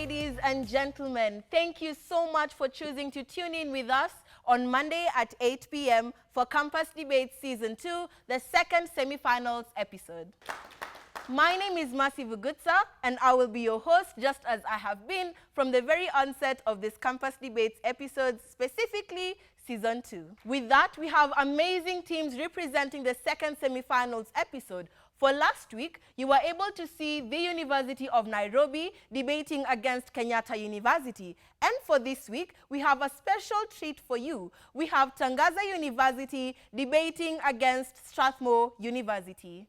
ladies and gentlemen. Thank you so much for choosing to tune in with us on Monday at 8 p.m. for Campus Debates Season 2, the second semi-finals episode. My name is Masi Vugutsa, and I will be your host, just as I have been from the very onset of this Campus Debates episode, specifically Season 2. With that, we have amazing teams representing the second semi-finals episode. For last week, you were able to see the University of Nairobi debating against Kenyatta University. And for this week, we have a special treat for you. We have Tangaza University debating against Strathmore University.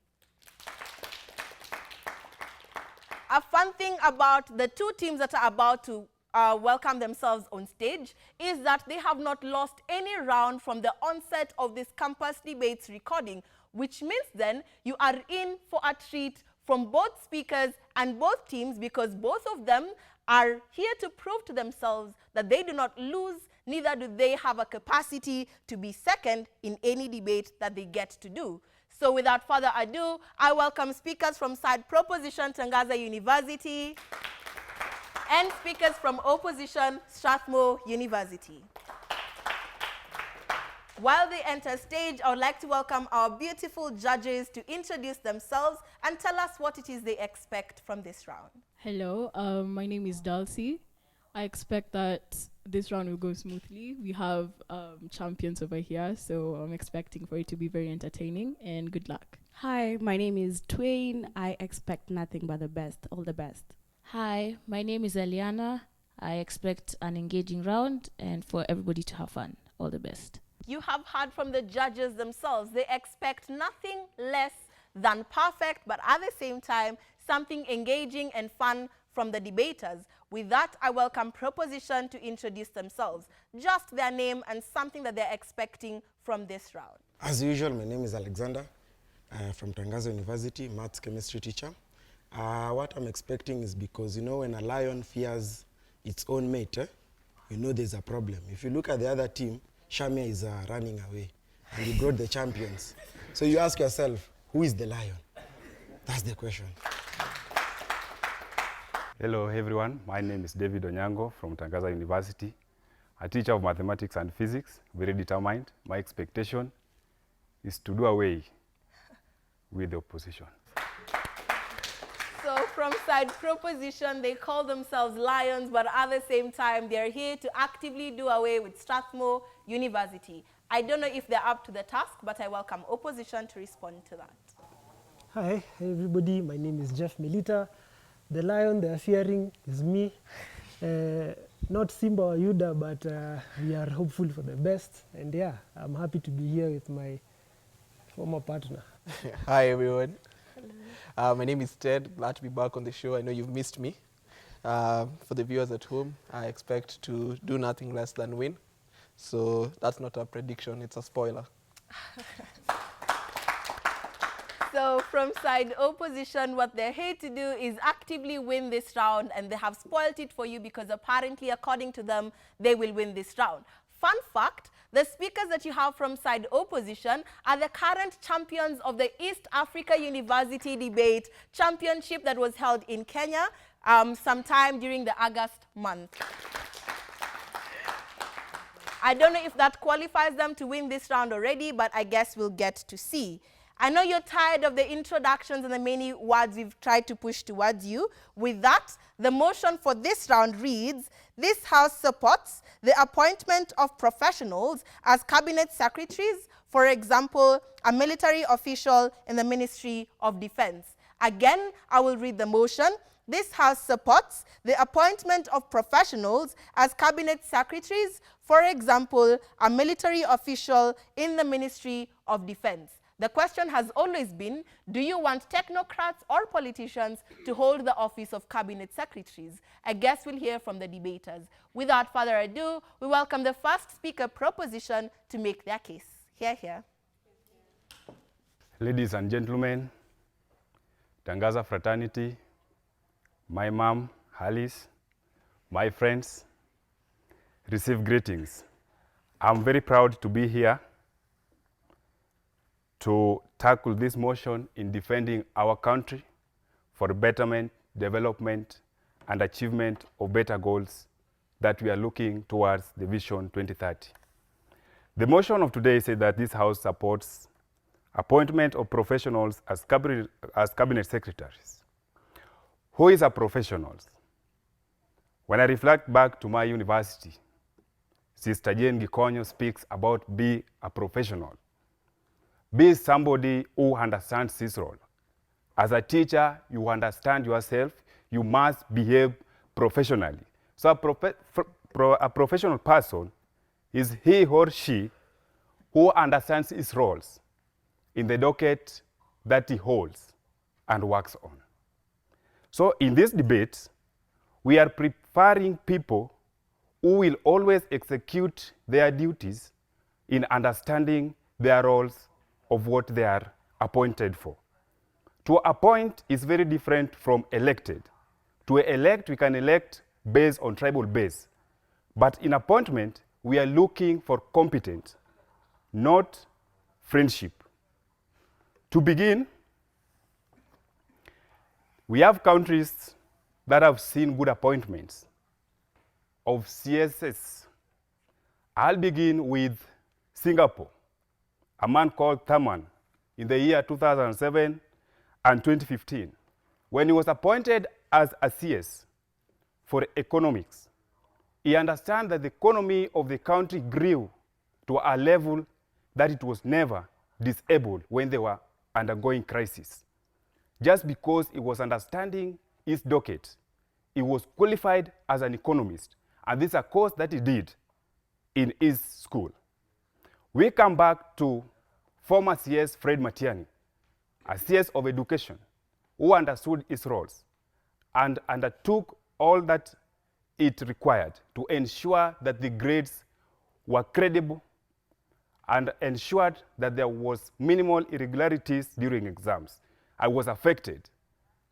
A fun thing about the two teams that are about to welcome themselves on stage is that they have not lost any round from the onset of this Campus Debates recording, which means then you are in for a treat from both speakers and both teams, because both of them are here to prove to themselves that they do not lose, neither do they have a capacity to be second in any debate that they get to do. So without further ado, I welcome speakers from side proposition, Tangaza University, and speakers from opposition, Strathmore University. While they enter stage, I would like to welcome our beautiful judges to introduce themselves and tell us what it is they expect from this round. Hello, my name is Dulcie. I expect that this round will go smoothly. We have champions over here, so I'm expecting for it to be very entertaining, and good luck. Hi, my name is Twain. I expect nothing but the best. All the best. Hi, my name is Eliana. I expect an engaging round and for everybody to have fun. All the best. You have heard from the judges themselves. They expect nothing less than perfect, but at the same time, something engaging and fun from the debaters. With that, I welcome proposition to introduce themselves, just their name and something that they're expecting from this round. As usual, my name is Alexander from Tangaza University, maths chemistry teacher. What I'm expecting is, because, you know, when a lion fears its own mate, you know there's a problem. If you look at the other team, Shamia is running away, and you brought the champions. So you ask yourself, who is the lion? That's the question. Hello everyone, my name is David Onyango from Tangaza University, a teacher of mathematics and physics, very determined. My expectation is to do away with the opposition. So from side proposition, they call themselves lions, but at the same time, they're here to actively do away with Strathmore University. I don't know if they're up to the task, but I welcome opposition to respond to that. Hi everybody, my name is Jeff Milita. The lion they are fearing is me. Not Simba or Yuda, but we are hopeful for the best. And yeah, I'm happy to be here with my former partner. Hi everyone. My name is Ted. Glad to be back on the show. I know you've missed me. For the viewers at home, I expect to do nothing less than win. So that's not a prediction, it's a spoiler. So from side opposition, what they're here to do is actively win this round, and they have spoiled it for you because apparently, according to them, they will win this round. Fun fact, the speakers that you have from side opposition are the current champions of the East Africa University Debate Championship that was held in Kenya sometime during the August month. I don't know if that qualifies them to win this round already, but I guess we'll get to see. I know you're tired of the introductions and the many words we've tried to push towards you. With that, the motion for this round reads, this House supports the appointment of professionals as cabinet secretaries, for example, a military official in the Ministry of Defense. Again, I will read the motion. This House supports the appointment of professionals as cabinet secretaries, for example, a military official in the Ministry of Defense. The question has always been, do you want technocrats or politicians to hold the office of cabinet secretaries? I guess we'll hear from the debaters. Without further ado, we welcome the first speaker proposition to make their case. Here. Ladies and gentlemen, Tangaza fraternity, my mom, Alice, my friends, receive greetings. I'm very proud to be here to tackle this motion in defending our country for betterment, development, and achievement of better goals that we are looking towards the Vision 2030. The motion of today says that this House supports appointment of professionals as cabinet secretaries. Who is a professional? When I reflect back to my university, Sister Jane Gikonyo speaks about be a professional. Be somebody who understands his role. As a teacher, you understand yourself, you must behave professionally. So a professional person is he or she who understands his roles in the docket that he holds and works on. So in this debate, we are preparing people who will always execute their duties in understanding their roles of what they are appointed for. To appoint is very different from elected. To elect, we can elect based on tribal base. But in appointment, we are looking for competence, not friendship. To begin, we have countries that have seen good appointments of CSS. I'll begin with Singapore, a man called Thurman in the year 2007 and 2015. When he was appointed as a CS for economics, he understood that the economy of the country grew to a level that it was never disabled when they were undergoing crisis. Just because he was understanding his docket, he was qualified as an economist, and this is a course that he did in his school. We come back to former CS Fred Matiang'i, a CS of education, who understood his roles and undertook all that it required to ensure that the grades were credible and ensured that there was minimal irregularities during exams. I was affected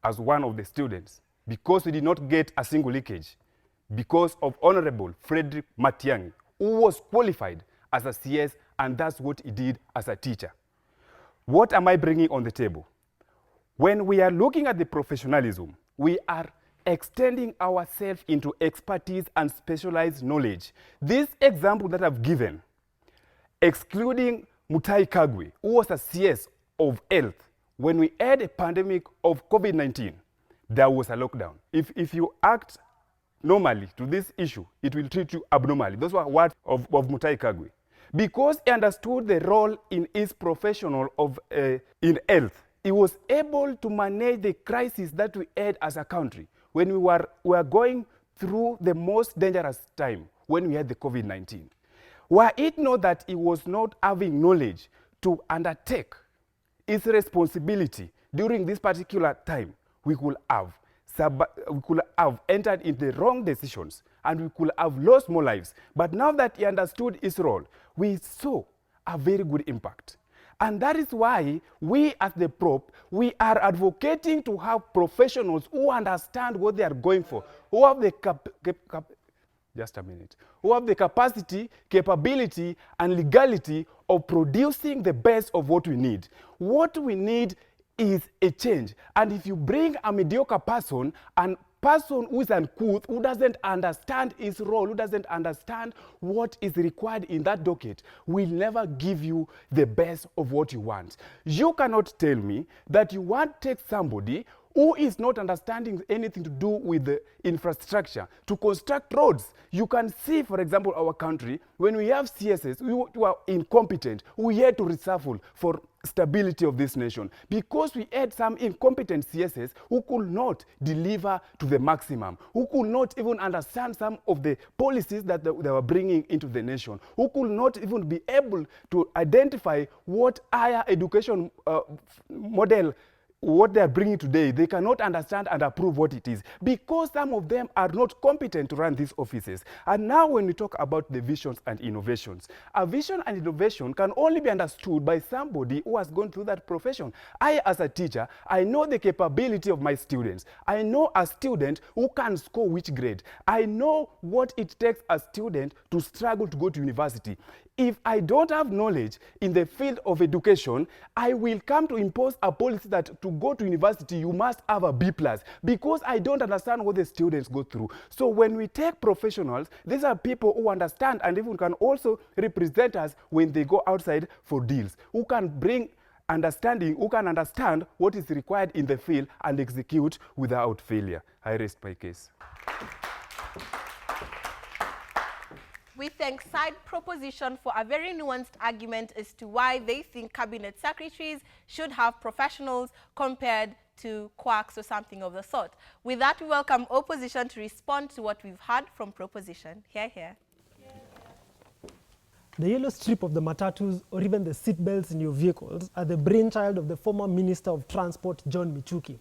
as one of the students because we did not get a single leakage because of Honorable Frederick Matiang'i, who was qualified as a CS, and that's what he did as a teacher. What am I bringing on the table? When we are looking at the professionalism, we are extending ourselves into expertise and specialized knowledge. This example that I've given, excluding Mutai Kagwe, who was a CS of health, when we had a pandemic of COVID-19, there was a lockdown. If you act normally to this issue, it will treat you abnormally. Those were words of Mutai Kagwe. Because he understood the role in his professional in health, he was able to manage the crisis that we had as a country when we were going through the most dangerous time when we had the COVID-19. Were it not that he was not having knowledge to undertake his responsibility during this particular time, we could have entered into the wrong decisions and we could have lost more lives. But now that he understood his role, we saw a very good impact. And that is why we as the prop, we are advocating to have professionals who understand what they are going for, who have the who have the capacity, capability, and legality of producing the best of what we need. What we need is a change. And if you bring a mediocre person and person who is uncouth, who doesn't understand his role, who doesn't understand what is required in that docket, will never give you the best of what you want. You cannot tell me that you want to take somebody who is not understanding anything to do with the infrastructure to construct roads. You can see, for example, our country, when we have CSS who are incompetent, we had to reshuffle for stability of this nation because we had some incompetent CSS who could not deliver to the maximum, who could not even understand some of the policies that they were bringing into the nation, who could not even be able to identify what higher education model what they are bringing today. They cannot understand and approve what it is because some of them are not competent to run these offices. And now when we talk about the visions and innovations, a vision and innovation can only be understood by somebody who has gone through that profession. I, as a teacher, I know the capability of my students. I know a student who can score which grade. I know what it takes a student to struggle to go to university. if I don't have knowledge in the field of education, I will come to impose a policy that to go to university, you must have a B+, because I don't understand what the students go through. So when we take professionals, these are people who understand and even can also represent us when they go outside for deals, who can bring understanding, who can understand what is required in the field and execute without failure. I rest my case. We thank side proposition for a very nuanced argument as to why they think cabinet secretaries should have professionals compared to quacks or something of the sort. With that, we welcome opposition to respond to what we've heard from proposition. Hear, hear. The yellow strip of the matatus or even the seatbelts in your vehicles are the brainchild of the former Minister of Transport, John Michuki.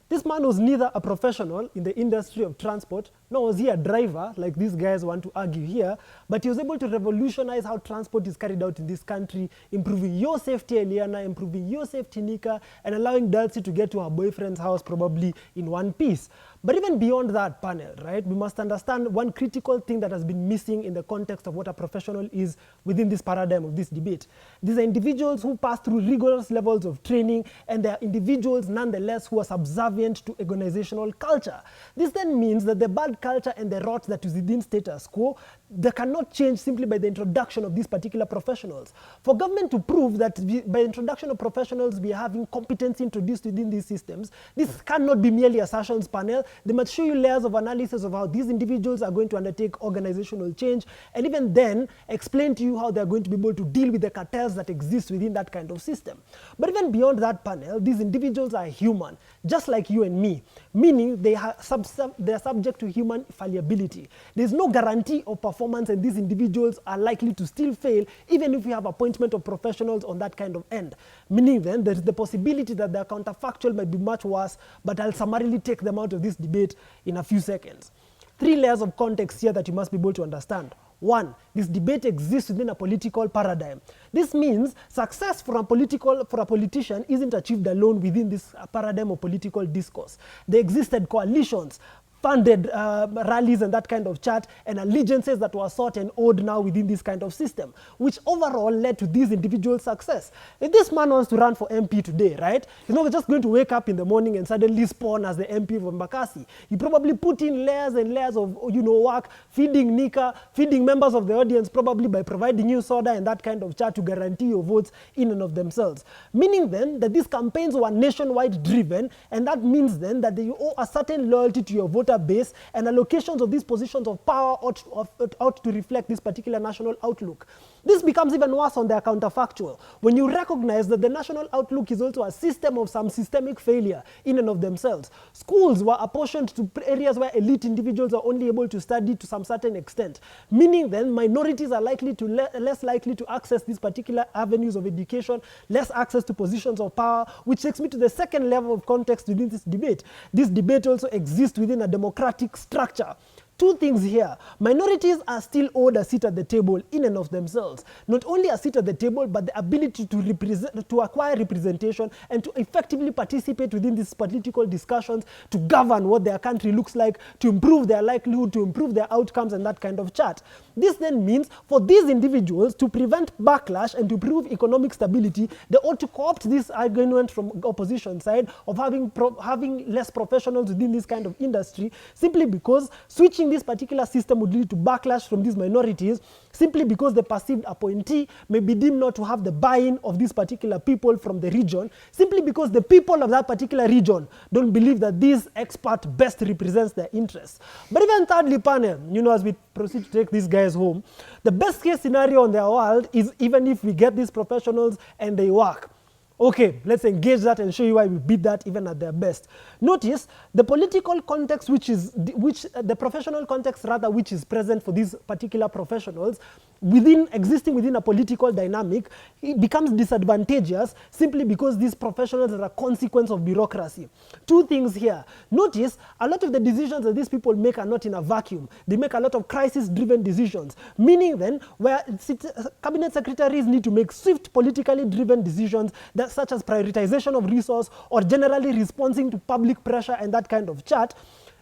This man was neither a professional in the industry of transport, nor was he a driver, like these guys want to argue here, but he was able to revolutionize how transport is carried out in this country, improving your safety, Eliana, improving your safety, Nika, and allowing Dulcie to get to her boyfriend's house probably in one piece. But even beyond that panel, right, we must understand one critical thing that has been missing in the context of what a professional is within this paradigm of this debate. These are individuals who pass through rigorous levels of training, and they are individuals nonetheless who are subservient to organizational culture. This then means that the bad culture and the rot that is within status quo, they cannot change simply by the introduction of these particular professionals. For government to prove that by introduction of professionals we are having competency introduced within these systems, this cannot be merely assertions panel. They must show you layers of analysis of how these individuals are going to undertake organizational change, and even then explain to you how they're going to be able to deal with the cartels that exist within that kind of system. But even beyond that panel, these individuals are human, just like you and me, meaning they are subject to human fallibility. There's no guarantee of performance, and these individuals are likely to still fail, even if we have appointment of professionals on that kind of end. Meaning then there is the possibility that their counterfactual might be much worse, but I'll summarily take them out of this debate in a few seconds. 3 layers of context here that you must be able to understand. 1, this debate exists within a political paradigm. This means success for a politician isn't achieved alone within this paradigm of political discourse. There existed coalitions, funded rallies and that kind of chat, and allegiances that were sought and owed now within this kind of system, which overall led to these individual success. If this man wants to run for MP today, right, he's not just going to wake up in the morning and suddenly spawn as the MP of Mbakasi. He probably put in layers and layers of, work, feeding Nika, feeding members of the audience, probably by providing you soda and that kind of chat to guarantee your votes in and of themselves. Meaning then that these campaigns were nationwide driven, and that means then that you owe a certain loyalty to your voter base, and allocations of these positions of power ought to reflect this particular national outlook. This becomes even worse on their counterfactual. When you recognize that the national outlook is also a system of some systemic failure in and of themselves. Schools were apportioned to areas where elite individuals are only able to study to some certain extent, meaning then minorities are less likely to access these particular avenues of education, less access to positions of power, which takes me to the second level of context within this debate. This debate also exists within a democratic structure. 2 things here. Minorities are still owed a seat at the table in and of themselves. Not only a seat at the table, but the ability to acquire representation and to effectively participate within these political discussions, to govern what their country looks like, to improve their livelihood, to improve their outcomes and that kind of chat. This then means for these individuals to prevent backlash and to prove economic stability, they ought to co-opt this argument from opposition side of having less professionals within this kind of industry, simply because switching this particular system would lead to backlash from these minorities, simply because the perceived appointee may be deemed not to have the buy-in of these particular people from the region, simply because the people of that particular region don't believe that this expert best represents their interests. But even thirdly, panel, as we proceed to take these guys home, the best case scenario in their world is even if we get these professionals and they work. Okay, let's engage that and show you why we beat that even at their best. Notice the political context, the professional context rather, which is present for these particular professionals, existing within a political dynamic, it becomes disadvantageous simply because these professionals are a consequence of bureaucracy. 2 things here. Notice a lot of the decisions that these people make are not in a vacuum. They make a lot of crisis-driven decisions, meaning then where cabinet secretaries need to make swift, politically driven decisions such as prioritization of resource or generally responding to public pressure and that kind of chat.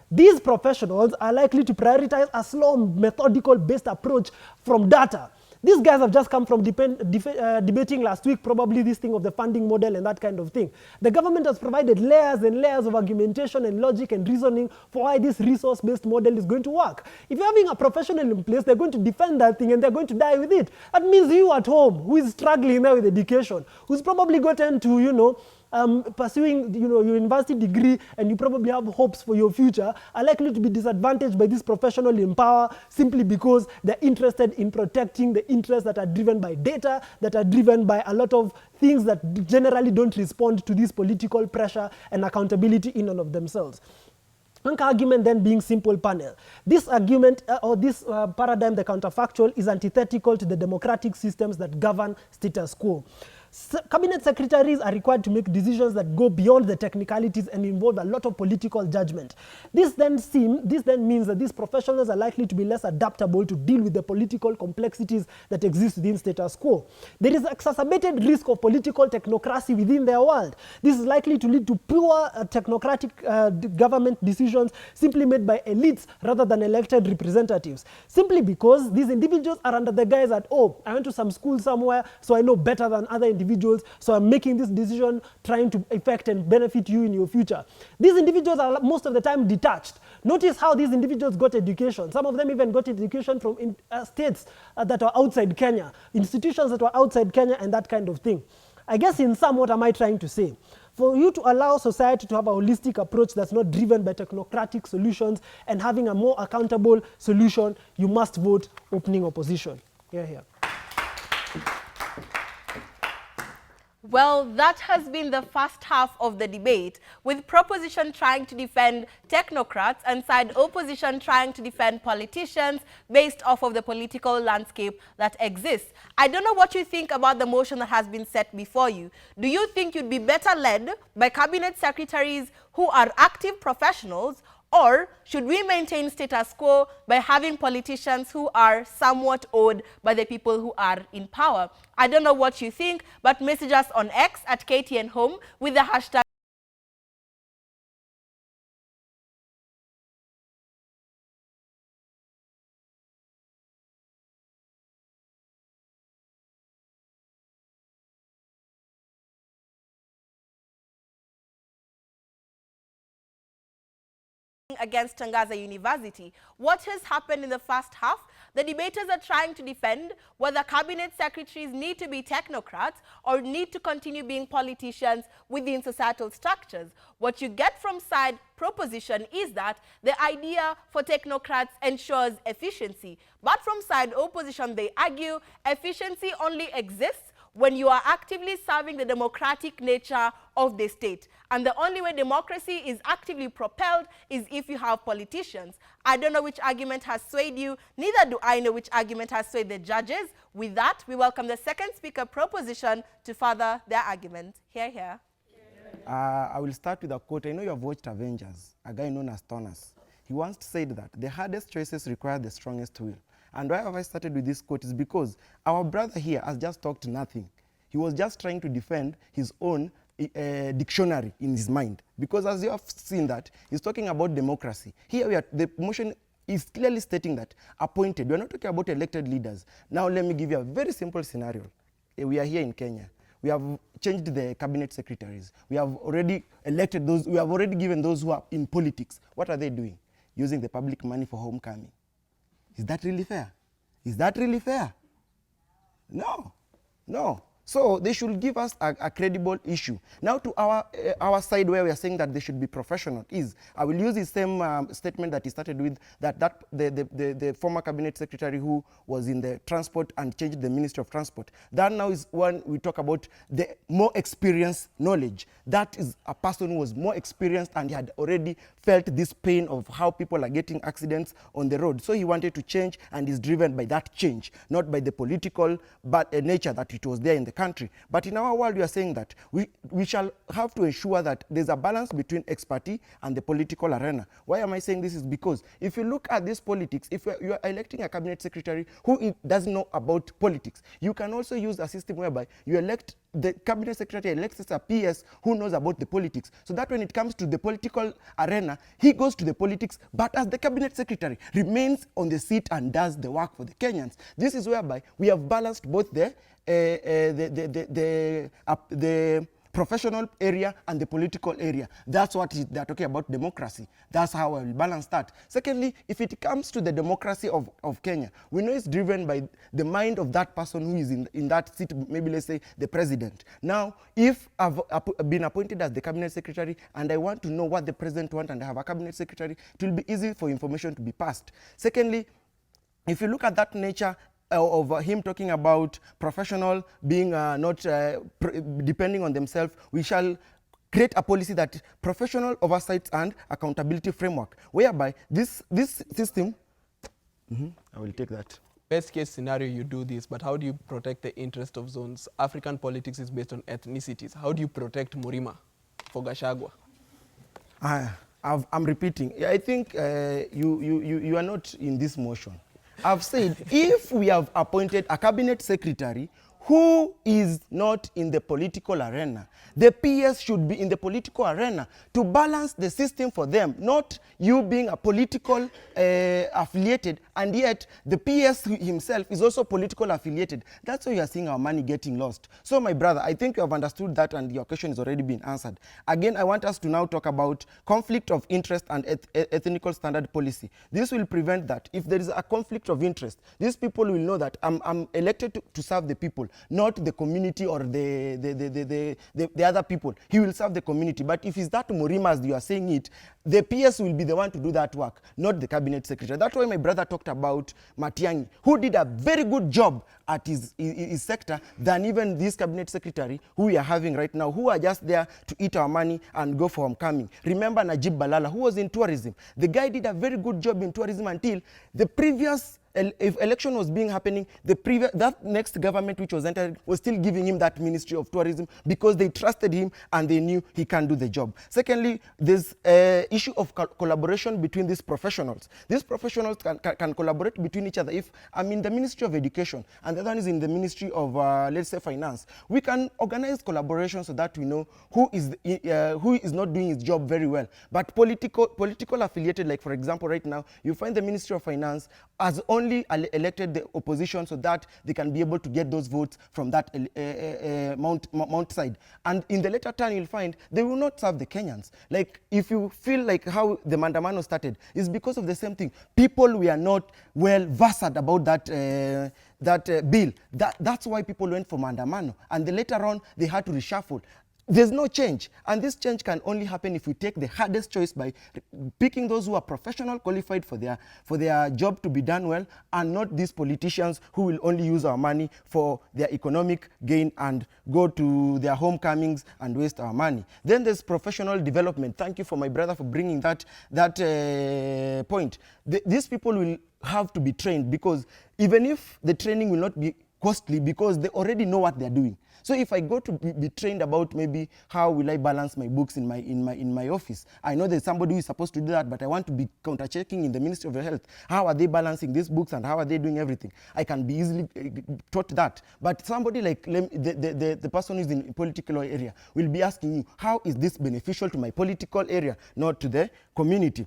These professionals are likely to prioritize a slow, methodical based approach from data. These guys have just come from debating last week, probably this thing of the funding model and that kind of thing. The government has provided layers and layers of argumentation and logic and reasoning for why this resource-based model is going to work. If you're having a professional in place, they're going to defend that thing and they're going to die with it. That means you at home, who is struggling now with education, who's probably gotten to, you know, pursuing your university degree and you probably have hopes for your future, are likely to be disadvantaged by this professional in power simply because they're interested in protecting the interests that are driven by data, that are driven by a lot of things that generally don't respond to this political pressure and accountability in and of themselves. Anchor argument then being simple panel. This argument or this paradigm, the counterfactual, is antithetical to the democratic systems that govern status quo. Cabinet secretaries are required to make decisions that go beyond the technicalities and involve a lot of political judgment. This then means that these professionals are likely to be less adaptable to deal with the political complexities that exist within status quo. There is exacerbated risk of political technocracy within their world. This is likely to lead to pure technocratic government decisions simply made by elites rather than elected representatives. Simply because these individuals are under the guise that, oh, I went to some school somewhere, so I know better than other individuals, so I'm making this decision trying to affect and benefit you in your future. These individuals are most of the time detached. Notice how these individuals got education. Some of them even got education from states that are outside Kenya, institutions that were outside Kenya and that kind of thing. I guess in sum, what am I trying to say? For you to allow society to have a holistic approach that's not driven by technocratic solutions and having a more accountable solution, you must vote opening opposition. Here. Well, that has been the first half of the debate, with proposition trying to defend technocrats and side opposition trying to defend politicians based off of the political landscape that exists. I don't know what you think about the motion that has been set before you. Do you think you'd be better led by cabinet secretaries who are active professionals, or should we maintain status quo by having politicians who are somewhat owed by the people who are in power? I don't know what you think, but message us on X at KTN Home with the hashtag against Tangaza University. What has happened in the first half? The debaters are trying to defend whether cabinet secretaries need to be technocrats or need to continue being politicians within societal structures. What you get from side proposition is that the idea for technocrats ensures efficiency. But from side opposition, they argue efficiency only exists when you are actively serving the democratic nature of the state. And the only way democracy is actively propelled is if you have politicians. I don't know which argument has swayed you. Neither do I know which argument has swayed the judges. With that, we welcome the second speaker proposition to further their argument. Here. I will start with a quote. I know you have watched Avengers, a guy known as Thanos. He once said that the hardest choices require the strongest will. And why have I started with this quote is because our brother here has just talked nothing. He was just trying to defend his own dictionary in his mind. Because as you have seen that, he's talking about democracy. Here the motion is clearly stating that appointed. We're not talking about elected leaders. Now let me give you a very simple scenario. We are here in Kenya. We have changed the cabinet secretaries. We have already elected those, we have already given those who are in politics. What are they doing? Using the public money for homecoming. Is that really fair? Is that really fair? No. So they should give us a credible issue. Now to our side where we are saying that they should be professional is, I will use the same statement that he started with, that the former cabinet secretary who was in the transport and changed the Ministry of Transport. That now is when we talk about the more experienced knowledge. That is a person who was more experienced and he had already felt this pain of how people are getting accidents on the road. So he wanted to change and is driven by that change, not by the political nature that it was there in the country. But in our world, we are saying that we shall have to ensure that there's a balance between expertise and the political arena. Why am I saying this? Is because if you look at this politics, if you are electing a cabinet secretary who doesn't know about politics, you can also use a system whereby you elect the cabinet secretary elects a PS who knows about the politics, so that when it comes to the political arena, he goes to the politics, but as the cabinet secretary remains on the seat and does the work for the Kenyans. This is whereby we have balanced both the professional area and the political area. That's what they're talking about, democracy. That's how I will balance that. Secondly, if it comes to the democracy of Kenya, we know it's driven by the mind of that person who is in that seat, maybe let's say the president. Now, if I've been appointed as the cabinet secretary and I want to know what the president wants and I have a cabinet secretary, it will be easy for information to be passed. Secondly, if you look at that nature, of him talking about professional being not depending on themselves, we shall create a policy that professional oversight and accountability framework, whereby this system, I will take that. Best case scenario, you do this, but how do you protect the interest of zones? African politics is based on ethnicities. How do you protect Murima for Gachagua? I'm repeating. I think you are not in this motion. I've said if we have appointed a cabinet secretary who is not in the political arena, the PS should be in the political arena to balance the system for them, not you being a political affiliated, and yet the PS himself is also political affiliated. That's why you are seeing our money getting lost. So my brother, I think you have understood that and your question has already been answered. Again, I want us to now talk about conflict of interest and ethnical standard policy. This will prevent that. If there is a conflict of interest, these people will know that I'm elected to serve the people, not the community or the other people. He will serve the community. But if it's that Murima, as you are saying it, the PS will be the one to do that work, not the cabinet secretary. That's why my brother talked about Matiang'i, who did a very good job at his sector than even this cabinet secretary who we are having right now, who are just there to eat our money and go for homecoming. Remember Najib Balala, who was in tourism. The guy did a very good job in tourism until the previous if election was happening, that next government which was entered was still giving him that Ministry of Tourism because they trusted him and they knew he can do the job. Secondly, there's issue of collaboration between these professionals. These professionals can collaborate between each other. If I'm in the Ministry of Education and the other one is in the Ministry of, let's say, Finance, we can organize collaboration so that we know who is not doing his job very well. But political affiliated, like for example, right now, you find the Ministry of Finance as only elected the opposition so that they can be able to get those votes from that mount side. And in the later turn, you'll find they will not serve the Kenyans. Like, if you feel like how the Mandamano started, is because of the same thing. People were not well versed about that bill. That's why people went for Mandamano. And then later on, they had to reshuffle. There's no change, and this change can only happen if we take the hardest choice by picking those who are professional, qualified for their job to be done well, and not these politicians who will only use our money for their economic gain and go to their homecomings and waste our money. Then there's professional development. Thank you for my brother for bringing that point. These people will have to be trained, because even if the training will not be costly, because they already know what they're doing. So if I go to be trained about maybe how will I balance my books in my office, I know there's somebody who is supposed to do that, but I want to be counter-checking in the Ministry of Health. How are they balancing these books and how are they doing everything? I can be easily taught that. But somebody like the person who is in political area will be asking you, how is this beneficial to my political area, not to the community?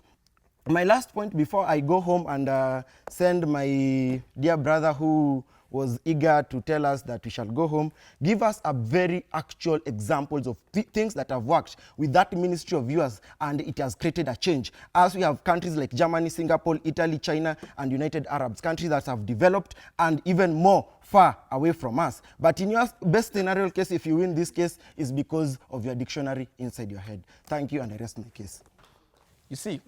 My last point before I go home and send my dear brother who was eager to tell us that we shall go home, give us a very actual examples of things that have worked with that ministry of yours and it has created a change. As we have countries like Germany, Singapore, Italy, China, and United Arab, countries that have developed and even more far away from us. But in your best scenario case, if you win this case, is because of your dictionary inside your head. Thank you, and I rest my case. You see,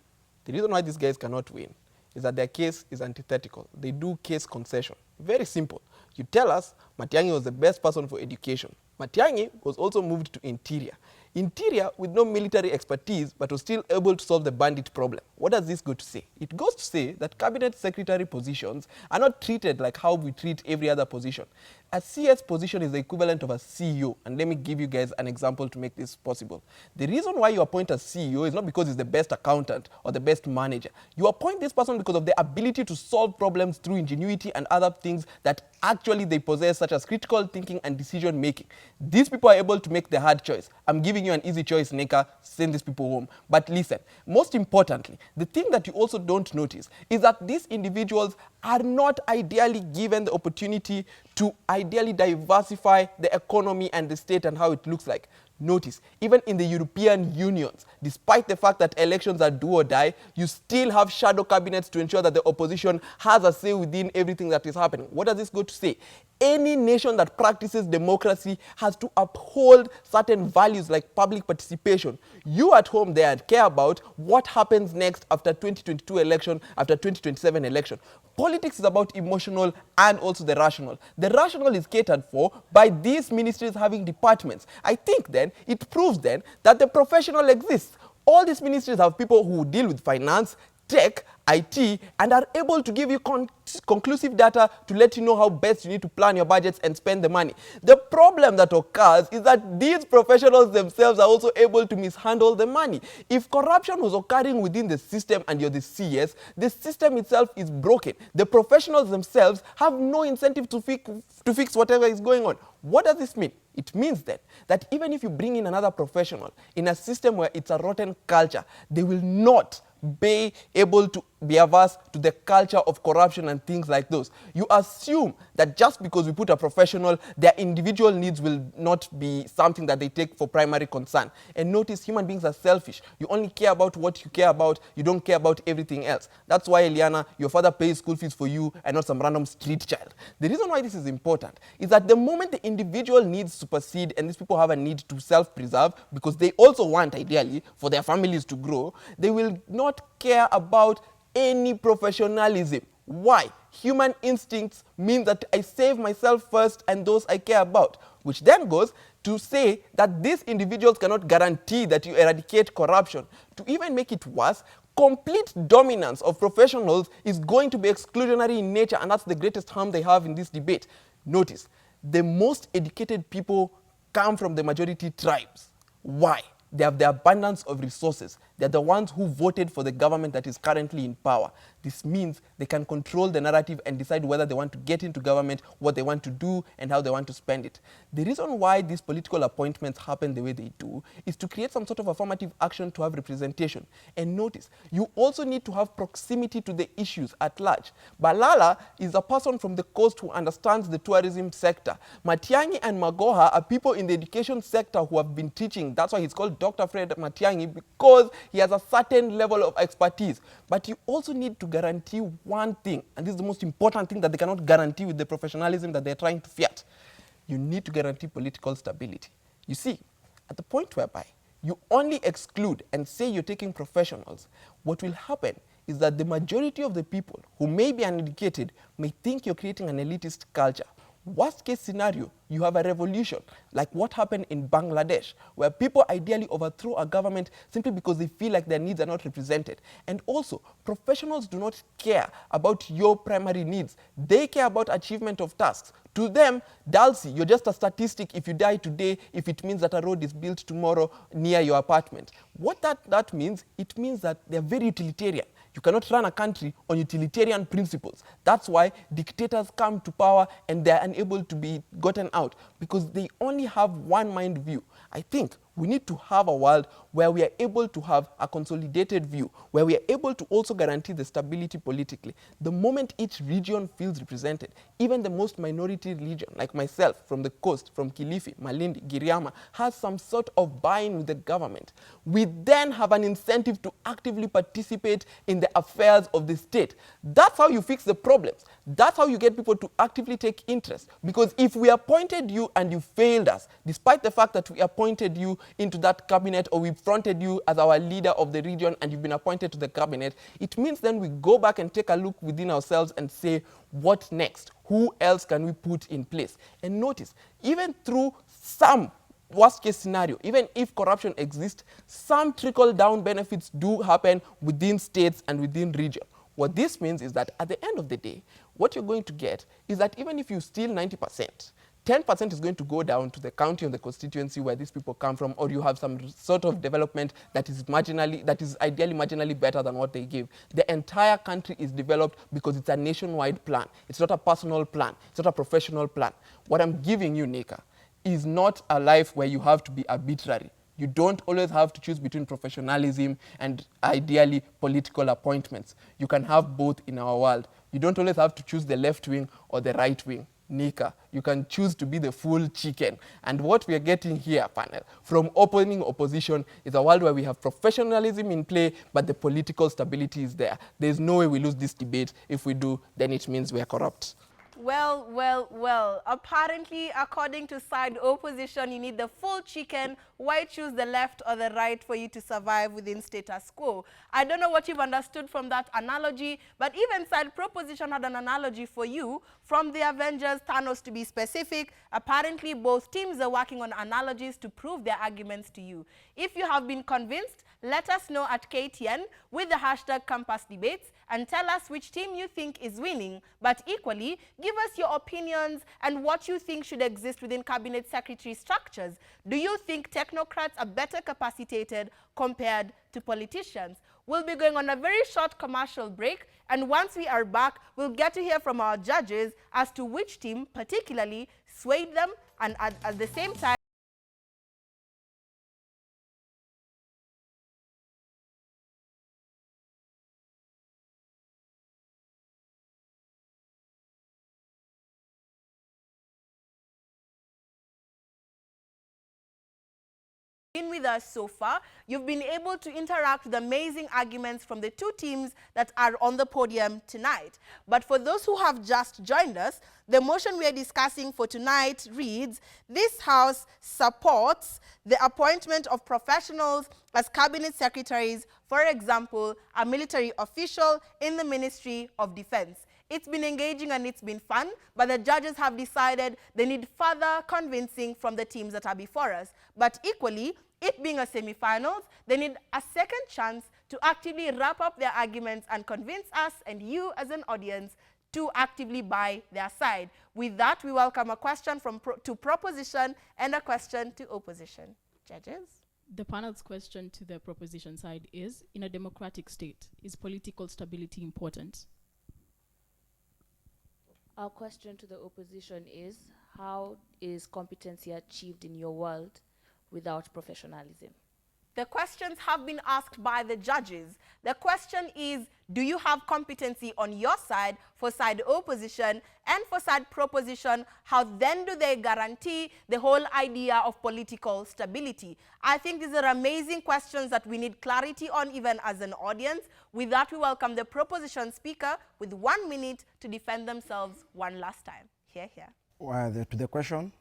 the reason why these guys cannot win is that their case is antithetical. They do case concession. Very simple. You tell us Matiang'i was the best person for education. Matiang'i was also moved to interior. Interior with no military expertise, but was still able to solve the bandit problem. What does this go to say? It goes to say that cabinet secretary positions are not treated like how we treat every other position. A CS position is the equivalent of a CEO, and let me give you guys an example to make this possible. The reason why you appoint a CEO is not because he's the best accountant or the best manager. You appoint this person because of the ability to solve problems through ingenuity and other things that actually they possess, such as critical thinking and decision making. These people are able to make the hard choice. I'm giving you an easy choice, Neka, send these people home. But listen, most importantly, the thing that you also don't notice is that these individuals are not ideally given the opportunity to ideally diversify the economy and the state and how it looks like. Notice, even in the European unions, despite the fact that elections are do or die, you still have shadow cabinets to ensure that the opposition has a say within everything that is happening. What does this go to say? Any nation that practices democracy has to uphold certain values like public participation. You at home there care about what happens next after 2022 election, after 2027 election. Politics is about emotional and also the rational. The rational is catered for by these ministries having departments. I think then it proves then that the professional exists. All these ministries have people who deal with finance, tech, IT, and are able to give you conclusive data to let you know how best you need to plan your budgets and spend the money. The problem that occurs is that these professionals themselves are also able to mishandle the money. If corruption was occurring within the system and you're the CS, the system itself is broken. The professionals themselves have no incentive to fix whatever is going on. What does this mean? It means then that even if you bring in another professional in a system where it's a rotten culture, they will not be able to be averse to the culture of corruption and things like those. You assume that just because we put a professional, their individual needs will not be something that they take for primary concern. And notice, human beings are selfish. You only care about what you care about. You don't care about everything else. That's why, Eliana, your father pays school fees for you and not some random street child. The reason why this is important is that the moment the individual needs supersede and these people have a need to self-preserve because they also want, ideally, for their families to grow, they will not care about any professionalism. Why? Human instincts mean that I save myself first and those I care about, which then goes to say that these individuals cannot guarantee that you eradicate corruption. To even make it worse, complete dominance of professionals is going to be exclusionary in nature, and that's the greatest harm they have in this debate. Notice, the most educated people come from the majority tribes. Why? They have the abundance of resources. They're the ones who voted for the government that is currently in power. This means they can control the narrative and decide whether they want to get into government, what they want to do, and how they want to spend it. The reason why these political appointments happen the way they do is to create some sort of affirmative action to have representation. And notice, you also need to have proximity to the issues at large. Balala is a person from the coast who understands the tourism sector. Matiang'i and Magoha are people in the education sector who have been teaching. That's why he's called Dr. Fred Matiang'i, because he has a certain level of expertise. But you also need to guarantee one thing, and this is the most important thing that they cannot guarantee with the professionalism that they're trying to fiat. You need to guarantee political stability. You see, at the point whereby you only exclude and say you're taking professionals, what will happen is that the majority of the people who may be uneducated may think you're creating an elitist culture. Worst case scenario, you have a revolution like what happened in Bangladesh, where people ideally overthrow a government simply because they feel like their needs are not represented. And also, professionals do not care about your primary needs. They care about achievement of tasks. To them, Dulcie, you're just a statistic if you die today, if it means that a road is built tomorrow near your apartment. What that means, it means that they're very utilitarian. You cannot run a country on utilitarian principles. That's why dictators come to power and they're unable to be gotten out, because they only have one mind view. I think we need to have a world where we are able to have a consolidated view, where we are able to also guarantee the stability politically. The moment each region feels represented, even the most minority region, like myself, from the coast, from Kilifi, Malindi, Giriama, has some sort of buy-in with the government, we then have an incentive to actively participate in the affairs of the state. That's how you fix the problems. That's how you get people to actively take interest. Because if we appointed you and you failed us, despite the fact that we appointed you into that cabinet, or we fronted you as our leader of the region and you've been appointed to the cabinet, it means then we go back and take a look within ourselves and say, what next? Who else can we put in place? And notice, even through some worst case scenario, even if corruption exists, some trickle-down benefits do happen within states and within region. What this means is that at the end of the day, what you're going to get is that even if you steal 90%, 10% is going to go down to the county or the constituency where these people come from, or you have some sort of development that is ideally marginally better than what they give. The entire country is developed because it's a nationwide plan. It's not a personal plan. It's not a professional plan. What I'm giving you, Nika, is not a life where you have to be arbitrary. You don't always have to choose between professionalism and ideally political appointments. You can have both in our world. You don't always have to choose the left wing or the right wing. Nika, you can choose to be the full chicken. And what we are getting here, panel, from opening opposition is a world where we have professionalism in play, but the political stability is there. There's no way we lose this debate. If we do, then it means we are corrupt. Well, well, well. Apparently, according to side opposition, you need the full chicken. Why choose the left or the right for you to survive within status quo? I don't know what you've understood from that analogy, but even side proposition had an analogy for you from the Avengers, Thanos to be specific. Apparently, both teams are working on analogies to prove their arguments to you. If you have been convinced, let us know at KTN with the hashtag Campus Debates and tell us which team you think is winning. But equally, give us your opinions and what you think should exist within cabinet secretary structures. Do you think technocrats are better capacitated compared to politicians? We'll be going on a very short commercial break, and once we are back, we'll get to hear from our judges as to which team particularly swayed them, and at the same time, been with us so far. You've been able to interact with amazing arguments from the two teams that are on the podium tonight. But for those who have just joined us, the motion we are discussing for tonight reads, this House supports the appointment of professionals as cabinet secretaries, for example, a military official in the Ministry of Defense. It's been engaging and it's been fun, but the judges have decided they need further convincing from the teams that are before us. But equally, it being a semi-finals, they need a second chance to actively wrap up their arguments and convince us and you as an audience to actively buy their side. With that, we welcome a question to proposition and a question to opposition. Judges? The panel's question to the proposition side is, in a democratic state, is political stability important? Our question to the opposition is, how is competency achieved in your world without professionalism? The questions have been asked by the judges. The question is, do you have competency on your side for side opposition and for side proposition? How then do they guarantee the whole idea of political stability? I think these are amazing questions that we need clarity on even as an audience. With that, we welcome the proposition speaker with 1 minute to defend themselves one last time. Here. Well, to the question,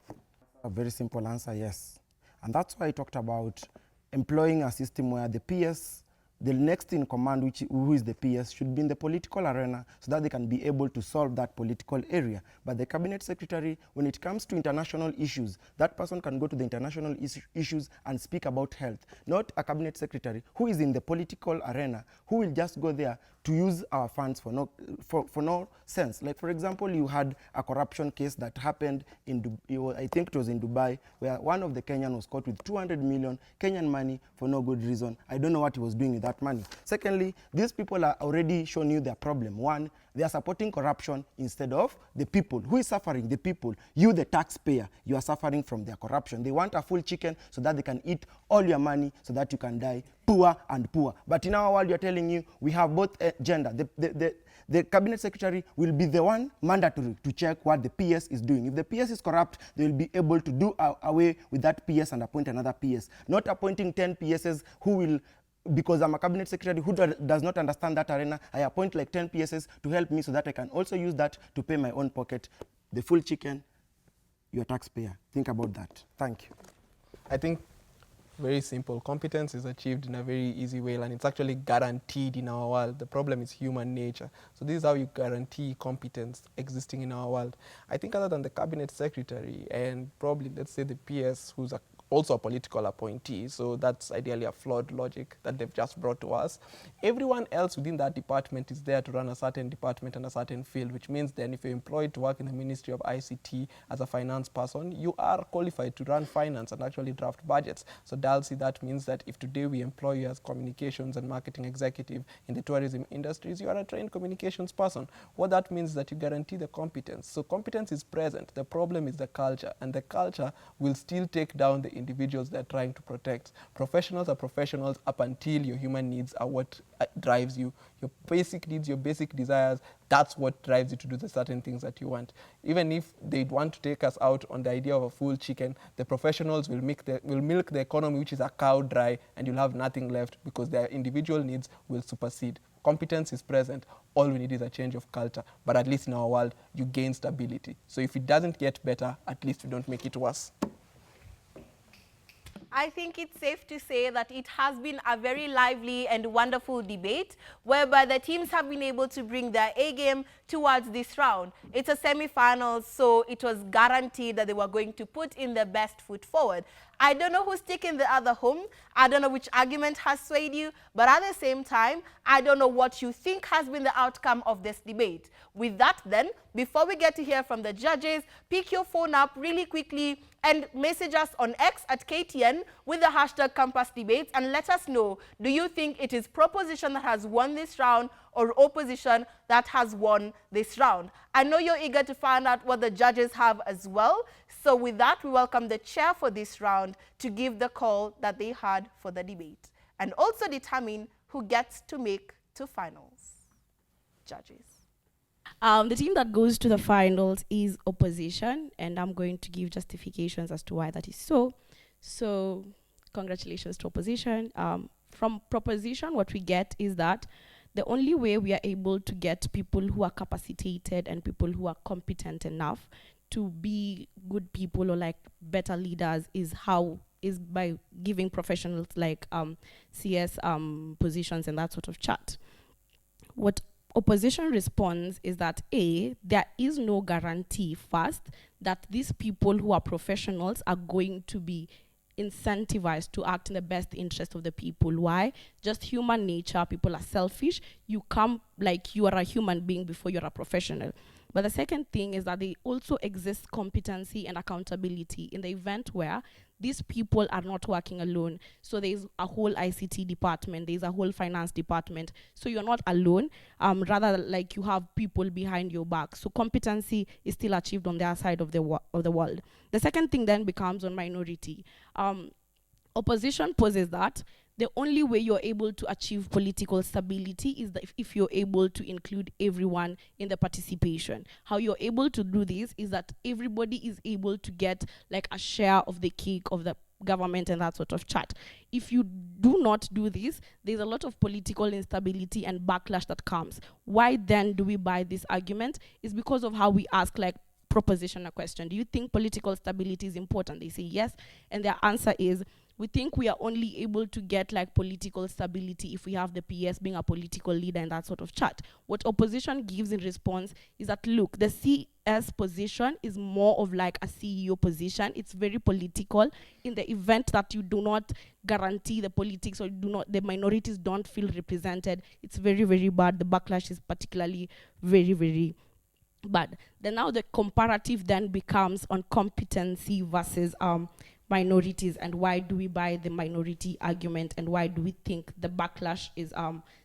a very simple answer, yes. And that's why I talked about employing a system where the PS, the next in command, who is the PS, should be in the political arena so that they can be able to solve that political area. But the cabinet secretary, when it comes to international issues, that person can go to the international issues and speak about health. Not a cabinet secretary who is in the political arena, who will just go there to use our funds for no sense. Like, for example, you had a corruption case that happened in, I think it was in Dubai, where one of the Kenyan was caught with 200 million Kenyan money for no good reason. I don't know what he was doing with that money. Secondly, these people are already showing you their problem. One, they are supporting corruption instead of the people. Who is suffering? The people. You, the taxpayer, you are suffering from their corruption. They want a full chicken so that they can eat all your money so that you can die poor and poor. But in our world, you're telling you we have both gender. The cabinet secretary will be the one mandatory to check what the PS is doing. If the PS is corrupt, they will be able to do away with that PS and appoint another PS. Not appointing 10 PSs who will, because I'm a cabinet secretary who does not understand that arena, I appoint like 10 PSs to help me so that I can also use that to pay my own pocket. The full chicken, your taxpayer. Think about that. Thank you. I think very simple. Competence is achieved in a very easy way, and it's actually guaranteed in our world. The problem is human nature. So this is how you guarantee competence existing in our world. I think other than the cabinet secretary and probably, let's say, the PS who's also a political appointee, so that's ideally a flawed logic that they've just brought to us. Everyone else within that department is there to run a certain department and a certain field, which means then if you're employed to work in the Ministry of ICT as a finance person, you are qualified to run finance and actually draft budgets. So Dalsy, that means that if today we employ you as communications and marketing executive in the tourism industries, you are a trained communications person. What that means is that you guarantee the competence. So competence is present. The problem is the culture, and the culture will still take down the individuals they're trying to protect. Professionals are professionals up until your human needs are what drives you. Your basic needs, your basic desires, that's what drives you to do the certain things that you want. Even if they'd want to take us out on the idea of a full chicken, the professionals will milk the economy, which is a cow, dry, and you'll have nothing left because their individual needs will supersede. Competence is present. All we need is a change of culture. But at least in our world, you gain stability. So if it doesn't get better, at least we don't make it worse. I think it's safe to say that it has been a very lively and wonderful debate whereby the teams have been able to bring their A game towards this round. It's a semi-finals, so it was guaranteed that they were going to put in their best foot forward. I don't know who's taking the other home. I don't know which argument has swayed you, but at the same time, I don't know what you think has been the outcome of this debate. With that then, before we get to hear from the judges, pick your phone up really quickly and message us on X at KTN with the hashtag Campus Debates and let us know, do you think it is proposition that has won this round or opposition that has won this round? I know you're eager to find out what the judges have as well. So with that, we welcome the chair for this round to give the call that they had for the debate and also determine who gets to make to finals. Judges. The team that goes to the finals is opposition, and I'm going to give justifications as to why that is so. So congratulations to opposition. From proposition, what we get is that the only way we are able to get people who are capacitated and people who are competent enough to be good people or like better leaders is by giving professionals like CS positions and that sort of chat. What opposition responds is that there is no guarantee first that these people who are professionals are going to be incentivized to act in the best interest of the people. Why? Just human nature. People are selfish. You come like you are a human being before you're a professional. But the second thing is that they also exist competency and accountability in the event where these people are not working alone. So there's a whole ICT department, there's a whole finance department. So you're not alone, rather like you have people behind your back. So competency is still achieved on their side of the world. The second thing then becomes on minority. Opposition poses that the only way you're able to achieve political stability is that if you're able to include everyone in the participation. How you're able to do this is that everybody is able to get like a share of the cake of the government and that sort of chat. If you do not do this, there's a lot of political instability and backlash that comes. Why then do we buy this argument? It's because of how we ask like proposition a question. Do you think political stability is important? They say yes, and their answer is, we think we are only able to get like political stability if we have the PS being a political leader and that sort of chat. What opposition gives in response is that, look, the CS position is more of like a CEO position. It's very political. In the event that you do not guarantee the politics or the minorities don't feel represented, it's very, very bad. The backlash is particularly very, very bad. Then now the comparative then becomes on competency versus minorities, and why do we buy the minority argument, and why do we think the backlash is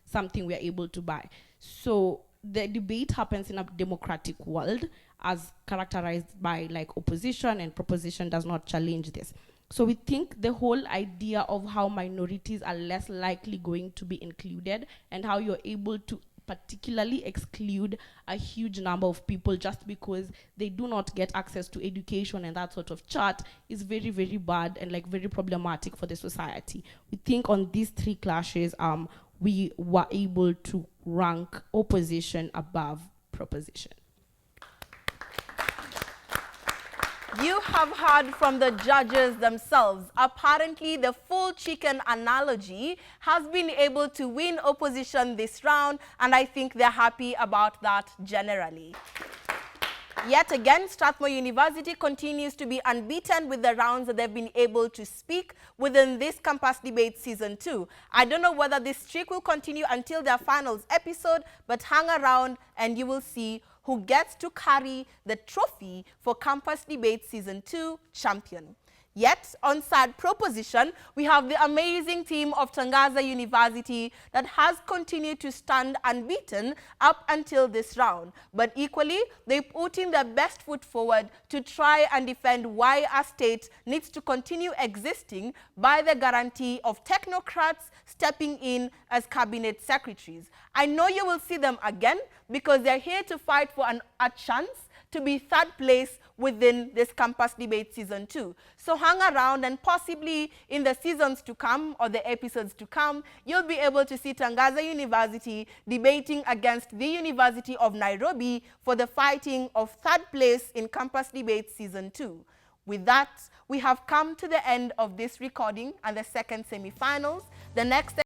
something we are able to buy? So the debate happens in a democratic world as characterized by like opposition, and proposition does not challenge this. So we think the whole idea of how minorities are less likely going to be included and how you're able to particularly exclude a huge number of people just because they do not get access to education and that sort of chat is very, very bad and like very problematic for the society. We think on these three clashes, we were able to rank opposition above proposition. You have heard from the judges themselves. Apparently, the full chicken analogy has been able to win opposition this round, and I think they're happy about that generally. Yet again, Strathmore University continues to be unbeaten with the rounds that they've been able to speak within this campus debate season 2. I don't know whether this streak will continue until their finals episode, but hang around and you will see who gets to carry the trophy for campus debate season 2 champion. Yet, on sad proposition, we have the amazing team of Tangaza University that has continued to stand unbeaten up until this round. But equally, they put in their best foot forward to try and defend why our state needs to continue existing by the guarantee of technocrats stepping in as cabinet secretaries. I know you will see them again because they're here to fight for a chance to be third place within this campus debate season 2. So hang around, and possibly in the seasons to come or the episodes to come, you'll be able to see Tangaza University debating against the University of Nairobi for the fighting of third place in campus debate season 2. With that, we have come to the end of this recording and the second semi-finals. The next